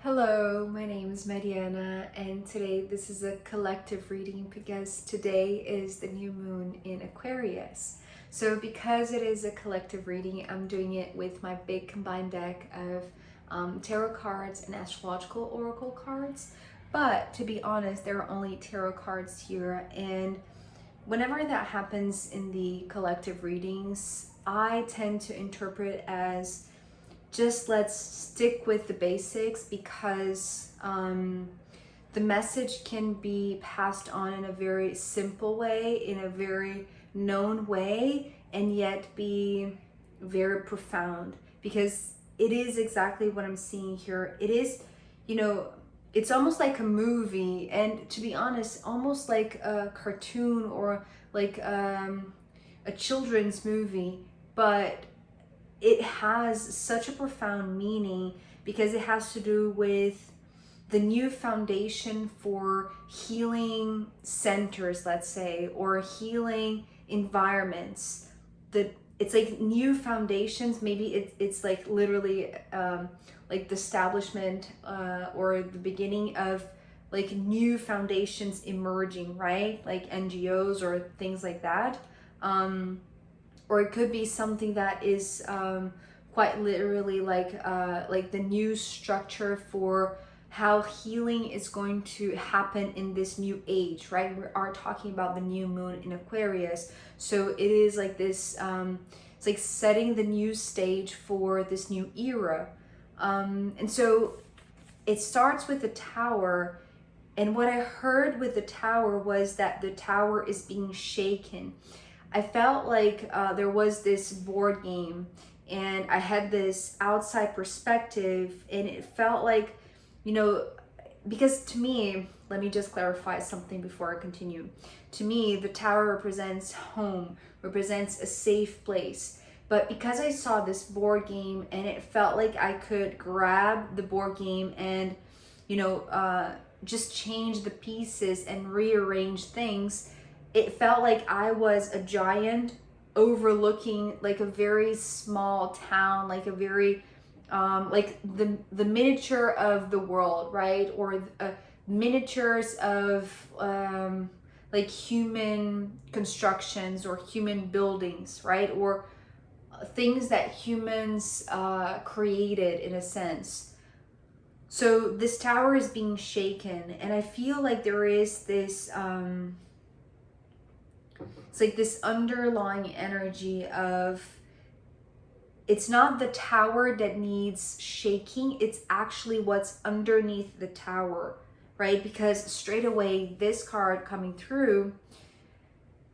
Hello, my name is Mariana, and today this is a collective reading because today is the new moon in Aquarius. So because it is a collective reading, I'm doing it with my big combined deck of tarot cards and astrological oracle cards. But to be honest, there are only tarot cards here, and whenever that happens in the collective readings, I tend to interpret as just let's stick with the basics because the message can be passed on in a very simple way, in a very known way, and yet be very profound because it is exactly what I'm seeing here. It is, it's almost like a movie, and to be honest, almost like a cartoon or like a children's movie, but it has such a profound meaning because it has to do with the new foundation for healing centers, let's say, or healing environments. It's like new foundations. Maybe it's like literally like the establishment or the beginning of like new foundations emerging, right? Like NGOs or things like that. Or it could be something that is quite literally like the new structure for how healing is going to happen in this new age, right? We are talking about the new moon in Aquarius, so it is like this. It's like setting the new stage for this new era, and so it starts with the tower. And what I heard with the tower was that the tower is being shaken. I felt like there was this board game and I had this outside perspective, and it felt like, because to me, let me just clarify something before I continue. To me, the tower represents home, represents a safe place. But because I saw this board game and it felt like I could grab the board game and, just change the pieces and rearrange things, it felt like I was a giant overlooking like a very small town, like a very like the miniature of the world, right? Or miniatures of like human constructions or human buildings, right? Or things that humans created in a sense. So this tower is being shaken, and I feel like there is this it's like this underlying energy of, it's not the tower that needs shaking, it's actually what's underneath the tower, right? Because straight away, this card coming through,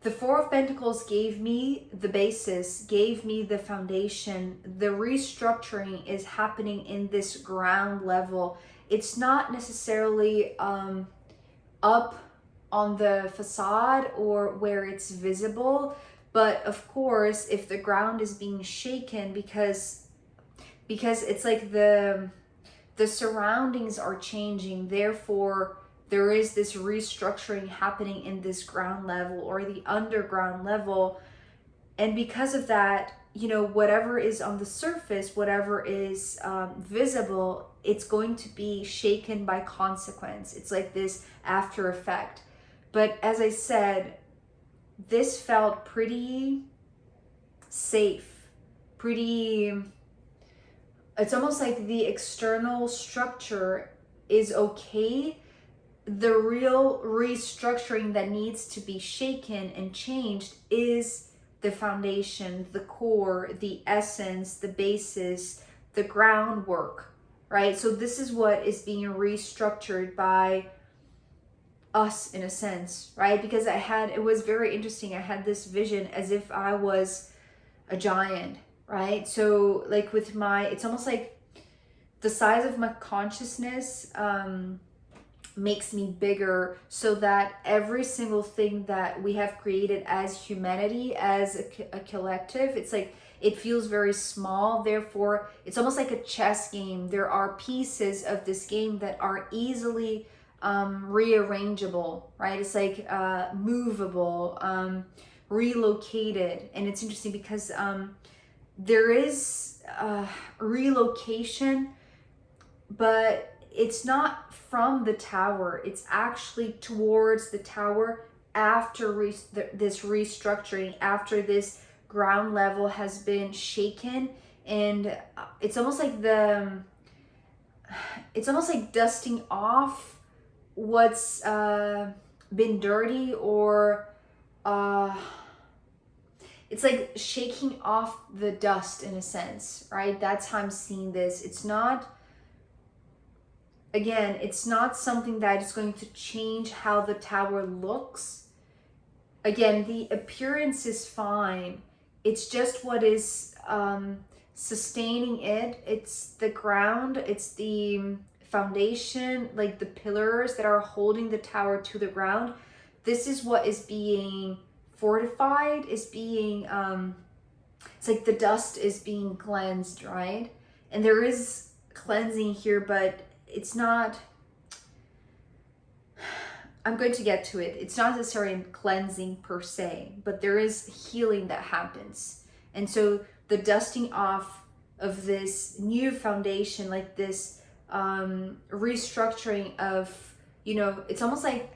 the Four of Pentacles gave me the basis, gave me the foundation. The restructuring is happening in this ground level. It's not necessarily up on the facade or where it's visible, but of course, if the ground is being shaken because it's like the surroundings are changing, therefore there is this restructuring happening in this ground level or the underground level. And because of that, whatever is on the surface, whatever is visible, it's going to be shaken by consequence. It's like this after effect. But as I said, this felt pretty safe, it's almost like the external structure is okay. The real restructuring that needs to be shaken and changed is the foundation, the core, the essence, the basis, the groundwork, right? So this is what is being restructured by us in a sense, right? Because it was very interesting. I had this vision as if I was a giant, right? So like it's almost like the size of my consciousness makes me bigger, so that every single thing that we have created as humanity, as a collective, it's like it feels very small. Therefore, it's almost like a chess game. There are pieces of this game that are easily rearrangeable, right? It's like movable, relocated. And it's interesting because there is relocation, but it's not from the tower, it's actually towards the tower after this restructuring, after this ground level has been shaken. And it's almost like dusting off what's been dirty, or it's like shaking off the dust in a sense, right? That's how I'm seeing this. It's not, again, it's not something that is going to change how the tower looks. Again, the appearance is fine. It's just what is sustaining it. It's the ground, it's the foundation, like the pillars that are holding the tower to the ground. This is what is being fortified, is being it's like the dust is being cleansed, right? And there is cleansing here, but it's not, I'm going to get to it. It's not necessarily cleansing per se, but there is healing that happens. And so the dusting off of this new foundation, like this restructuring of, it's almost like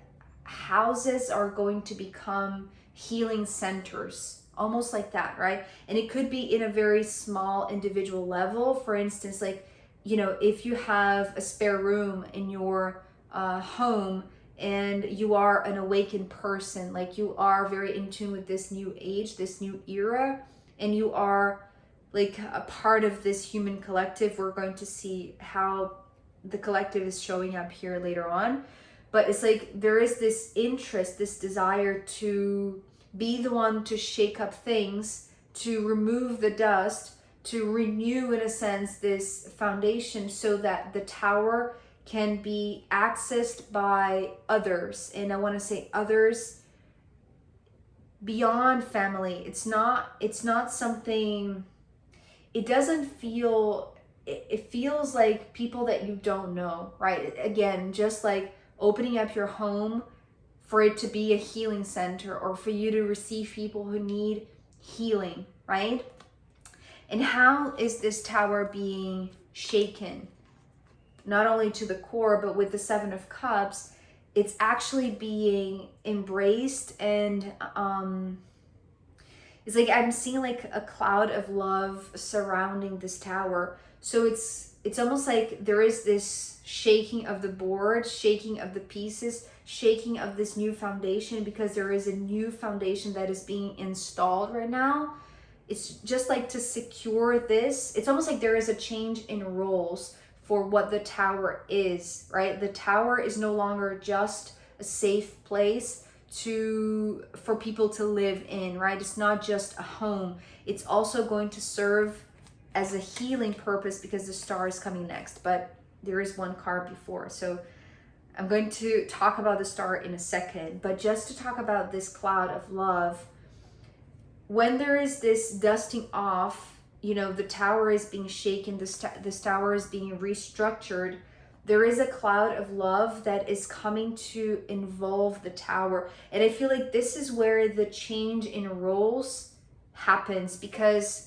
houses are going to become healing centers, almost like that, right? And it could be in a very small individual level. For instance, like, if you have a spare room in your home, and you are an awakened person, like you are very in tune with this new age, this new era, and you are like a part of this human collective. We're going to see how the collective is showing up here later on. But it's like there is this interest, this desire to be the one to shake up things, to remove the dust, to renew, in a sense, this foundation so that the tower can be accessed by others. And I want to say others beyond family. It's not something, it doesn't feel, it feels like people that you don't know, right? Again, just like opening up your home for it to be a healing center, or for you to receive people who need healing, right? And how is this tower being shaken? Not only to the core, but with the Seven of Cups, it's actually being embraced. And it's like I'm seeing like a cloud of love surrounding this tower. So it's almost like there is this shaking of the board, shaking of the pieces, shaking of this new foundation, because there is a new foundation that is being installed right now. It's just like to secure this. It's almost like there is a change in roles for what the tower is, right? The tower is no longer just a safe place for people to live in, right? It's not just a home. It's also going to serve as a healing purpose, because the star is coming next, but there is one card before. So I'm going to talk about the star in a second, but just to talk about this cloud of love, when there is this dusting off, the tower is being shaken, this tower is being restructured, there is a cloud of love that is coming to involve the tower. And I feel like this is where the change in roles happens, because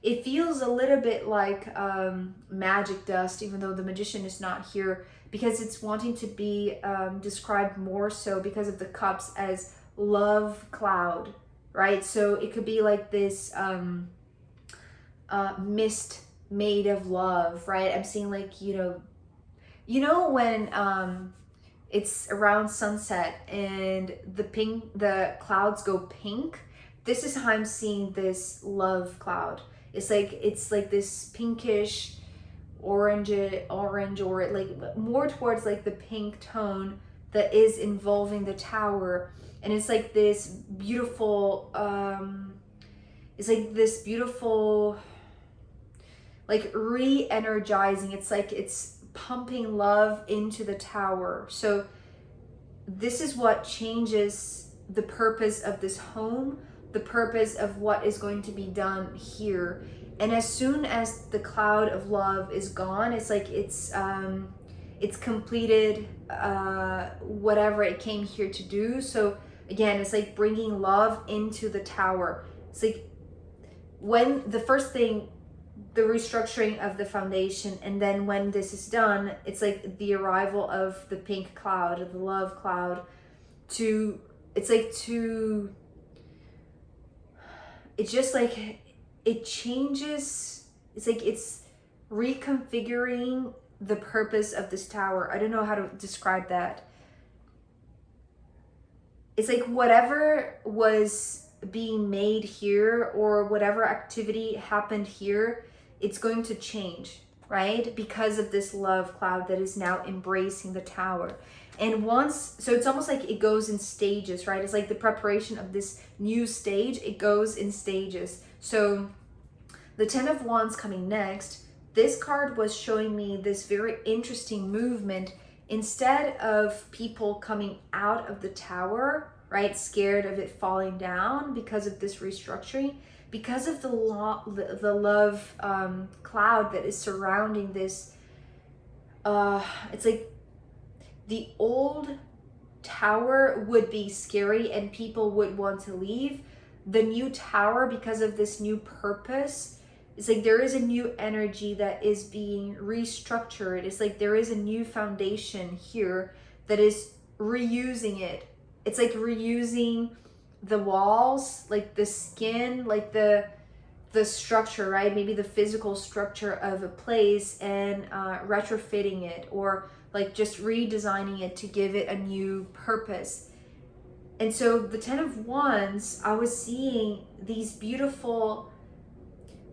it feels a little bit like magic dust, even though the magician is not here, because it's wanting to be described more so because of the cups as love cloud, right? So it could be like this mist made of love, right? I'm seeing like, when it's around sunset and the clouds go pink, this is how I'm seeing this love cloud. It's like this pinkish orange, or like more towards like the pink tone that is involving the tower. And it's like this beautiful, like re-energizing. It's like it's pumping love into the tower. So this is what changes the purpose of this home, the purpose of what is going to be done here. And as soon as the cloud of love is gone, it's like it's completed whatever it came here to do. So again, it's like bringing love into the tower. It's like when the first thing the restructuring of the foundation, and then when this is done, it's like the arrival of the pink cloud, the love cloud, to it's just like it changes. It's like it's reconfiguring the purpose of this tower. I don't know how to describe that. It's like whatever was being made here, or whatever activity happened here, it's going to change, right? Because of this love cloud that is now embracing the tower. And so it's almost like it goes in stages, right? It's like the preparation of this new stage, it goes in stages. So the 10 of Wands coming next, this card was showing me this very interesting movement. Instead of people coming out of the tower, right, scared of it falling down because of this restructuring, because of the love cloud that is surrounding this, it's like the old tower would be scary and people would want to leave. The new tower, because of this new purpose, it's like there is a new energy that is being restructured. It's like there is a new foundation here that is reusing it. It's like reusing the walls, like the skin, like the structure, right? Maybe the physical structure of a place, and retrofitting it, or like just redesigning it to give it a new purpose. And so the 10 of Wands, I was seeing these beautiful,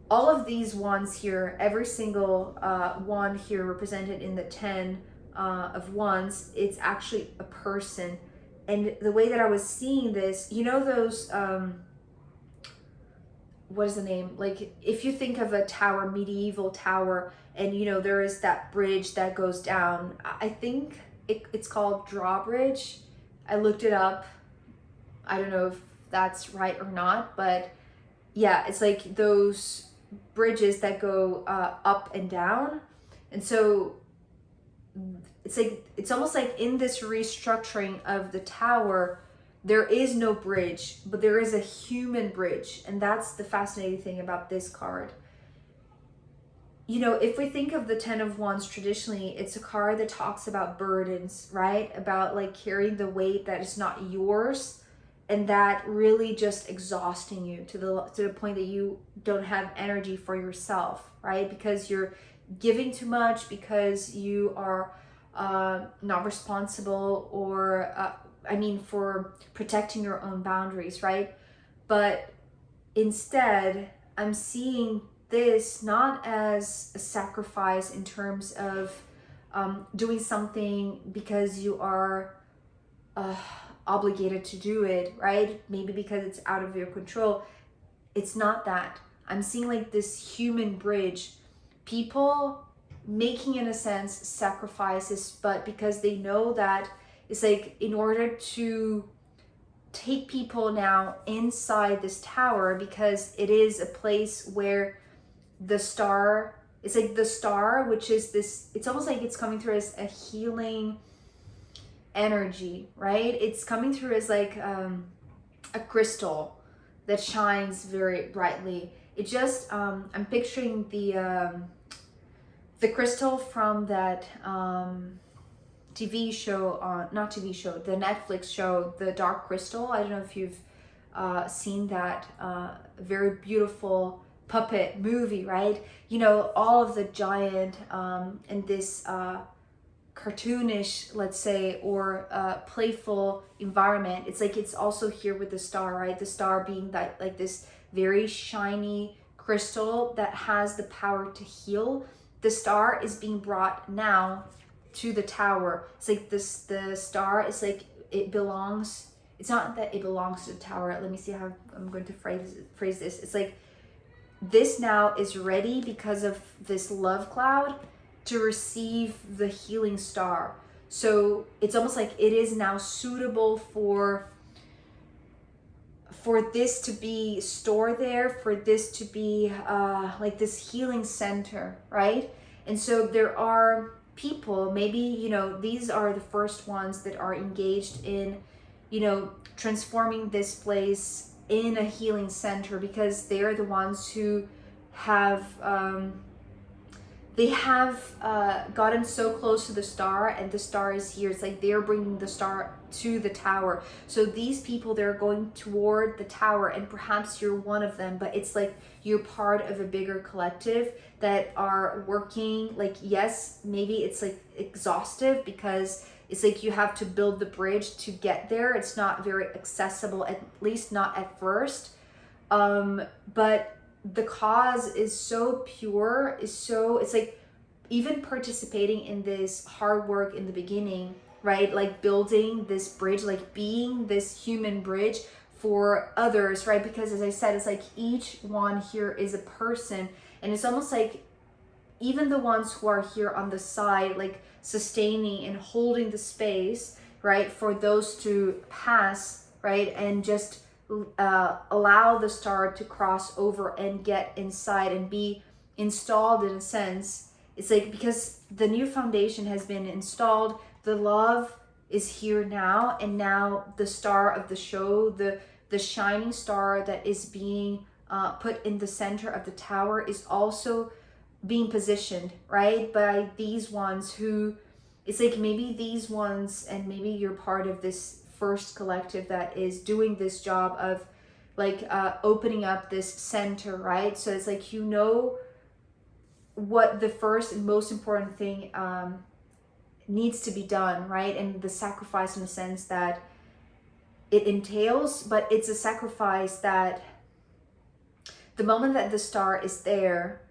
all of these wands here, every single wand here represented in the 10 of Wands, it's actually a person. And the way that I was seeing this, you know those, what is the name? Like if you think of a tower, medieval tower, and you know there is that bridge that goes down. I think it's called drawbridge. I looked it up. I don't know if that's right or not, but yeah, it's like those bridges that go up and down. And so it's like, it's almost like in this restructuring of the tower, there is no bridge, but there is a human bridge. And that's the fascinating thing about this card. You know, if we think of the 10 of Wands traditionally, it's a card that talks about burdens, right? About like carrying the weight that is not yours, and that really just exhausting you to the point that you don't have energy for yourself, right? Because you're giving too much, because you are not responsible, or for protecting your own boundaries, right? But instead, I'm seeing this not as a sacrifice in terms of doing something because you are obligated to do it, right? Maybe because it's out of your control. It's not that. I'm seeing like this human bridge, people making, in a sense, sacrifices, but because they know that it's like in order to take people now inside this tower, because it is a place where the star, it's like the star, which is this, it's almost like it's coming through as a healing energy, right? It's coming through as like a crystal that shines very brightly. It just, I'm picturing the crystal from that TV show, not TV show, the Netflix show, The Dark Crystal. I don't know if you've seen that very beautiful puppet movie, right? You know, all of the giant and this cartoonish, let's say, or playful environment. It's like it's also here with the star, right? The star being that like this very shiny crystal that has the power to heal. The star is being brought now to the tower. It's like this, the star is like, it belongs, it's not that it belongs to the tower. Let me see how I'm going to phrase this. It's like this now is ready because of this love cloud to receive the healing star. So it's almost like it is now suitable for this to be stored there, for this to be like this healing center, right? And so there are people, maybe, you know, these are the first ones that are engaged in, you know, transforming this place in a healing center, because they're the ones who have gotten so close to the star, and the star is here. It's like they're bringing the star to the tower. So these people, they're going toward the tower, and perhaps you're one of them, but it's like you're part of a bigger collective that are working. Like, yes, maybe it's like exhaustive because it's like you have to build the bridge to get there. It's not very accessible, at least not at first. But the cause is so pure, it's like even participating in this hard work in the beginning, right? Like building this bridge, like being this human bridge for others, right? Because as I said, it's like each one here is a person, and it's almost like even the ones who are here on the side, like sustaining and holding the space, right? For those to pass, right? And just allow the star to cross over and get inside and be installed in a sense. It's like because the new foundation has been installed, the love is here now, and now the star of the show, the shining star that is being put in the center of the tower, is also being positioned, right, by these ones who, it's like maybe these ones, and maybe you're part of this first collective that is doing this job of like opening up this center, right? So it's like, you know what the first and most important thing needs to be done, right? And the sacrifice in the sense that it entails, but it's a sacrifice that the moment that the star is there,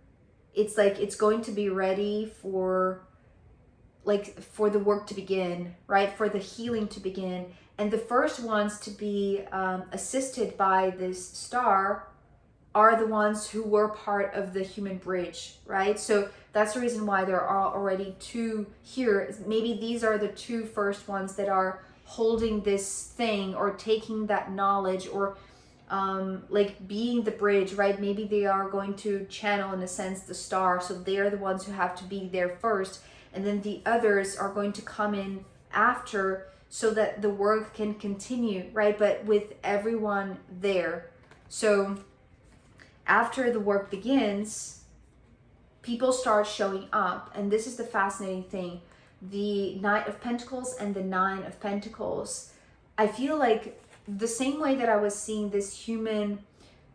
it's like it's going to be ready for the work to begin, right? For the healing to begin. And the first ones to be assisted by this star are the ones who were part of the human bridge, right? So that's the reason why there are already two here. Maybe these are the two first ones that are holding this thing or taking that knowledge, or like being the bridge, right? Maybe they are going to channel, in a sense, the star. So they are the ones who have to be there first. And then the others are going to come in after so that the work can continue, right? But with everyone there. So after the work begins, people start showing up. And this is the fascinating thing. The Knight of Pentacles and the Nine of Pentacles. I feel like the same way that I was seeing this human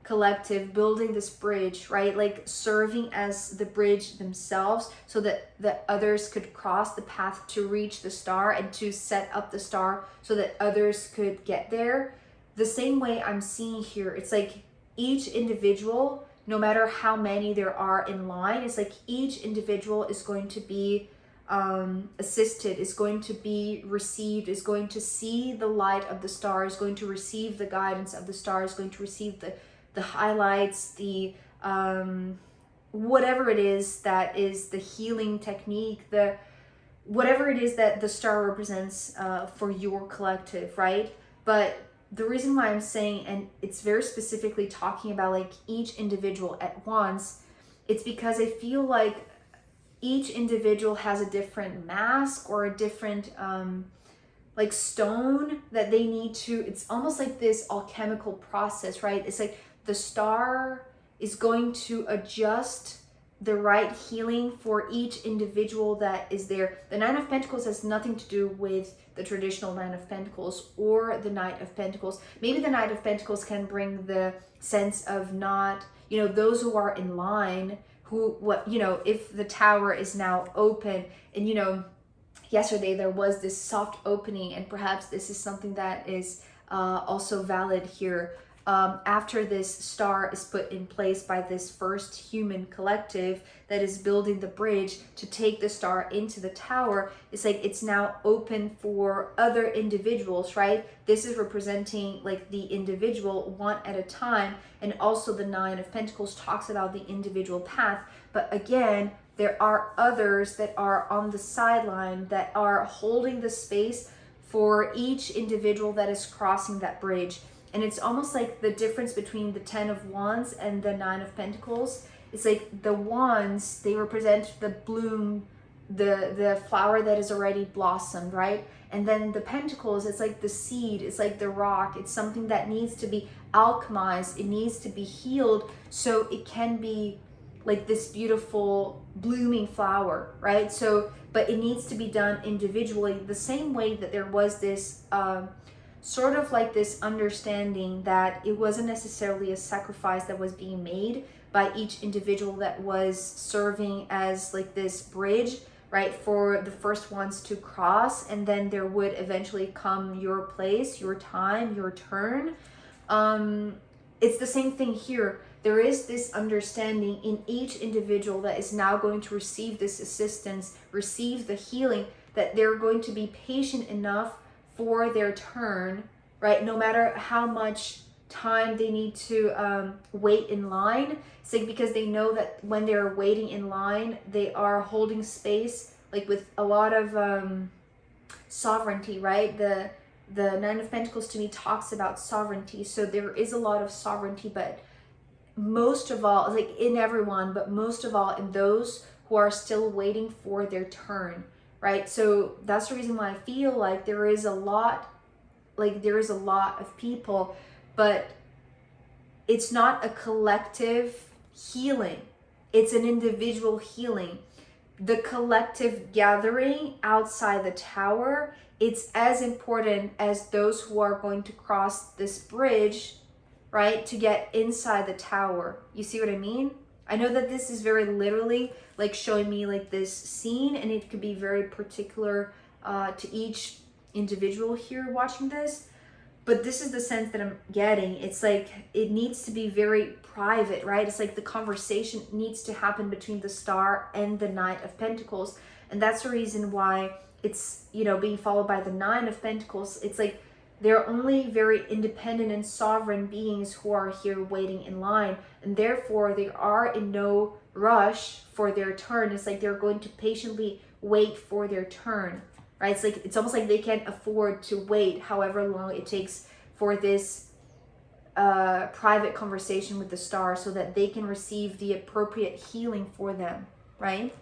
collective building this bridge, right? Like serving as the bridge themselves so that the others could cross the path to reach the star and to set up the star so that others could get there. The same way I'm seeing here, it's like each individual, no matter how many there are in line, it's like each individual is going to be assisted, is going to be received, is going to see the light of the star, is going to receive the guidance of the star, is going to receive the highlights, the whatever it is that is the healing technique, the whatever it is that the star represents for your collective, right? But the reason why I'm saying, and it's very specifically talking about like each individual at once, it's because I feel like each individual has a different mask or a different like stone that they need to, it's almost like this alchemical process, right? It's like the star is going to adjust the right healing for each individual that is there. The Nine of Pentacles has nothing to do with the traditional Nine of Pentacles or the Knight of Pentacles. Maybe the Knight of Pentacles can bring the sense of not, you know, those who are in line, who, what, you know, if the tower is now open, and, you know, yesterday there was this soft opening, and perhaps this is something that is also valid here. After this star is put in place by this first human collective that is building the bridge to take the star into the tower, it's like it's now open for other individuals, right? This is representing like the individual one at a time, and also the Nine of Pentacles talks about the individual path. But again, there are others that are on the sideline that are holding the space for each individual that is crossing that bridge. And it's almost like the difference between the Ten of Wands and the Nine of Pentacles. It's like the wands, they represent the bloom, the flower that is already blossomed, right? And then the Pentacles, it's like the seed, it's like the rock. It's something that needs to be alchemized. It needs to be healed so it can be like this beautiful blooming flower, right? So, but it needs to be done individually, the same way that there was this sort of like this understanding that it wasn't necessarily a sacrifice that was being made by each individual that was serving as like this bridge, right, for the first ones to cross, and then there would eventually come your place, your time, your turn. It's the same thing here. There is this understanding in each individual that is now going to receive this assistance, receive the healing, that they're going to be patient enough for their turn, right? No matter how much time they need to wait in line. It's like because they know that when they're waiting in line, they are holding space, like with a lot of sovereignty, right? The Nine of Pentacles to me talks about sovereignty. So there is a lot of sovereignty, but most of all, like in everyone, but most of all in those who are still waiting for their turn, right? So that's the reason why I feel like there is a lot of people, but it's not a collective healing. It's an individual healing. The collective gathering outside the tower, it's as important as those who are going to cross this bridge, right, to get inside the tower. You see what I mean? I know that this is very literally like showing me like this scene, and it could be very particular to each individual here watching this, but this is the sense that I'm getting. It's like it needs to be very private, right? It's like the conversation needs to happen between the Star and the Knight of Pentacles, and that's the reason why it's, you know, being followed by the Nine of Pentacles. It's like they're only very independent and sovereign beings who are here waiting in line, and therefore they are in no rush for their turn. It's like they're going to patiently wait for their turn, right? It's like it's almost like they can't afford to wait however long it takes for this private conversation with the Star, so that they can receive the appropriate healing for them, right?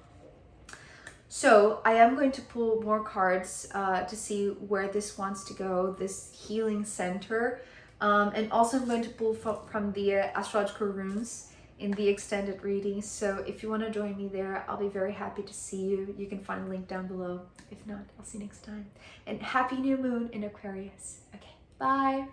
So I am going to pull more cards to see where this wants to go, this healing center. And also I'm going to pull from the astrological runes in the extended reading. So if you want to join me there, I'll be very happy to see you. You can find a link down below. If not, I'll see you next time. And happy new moon in Aquarius. Okay, bye.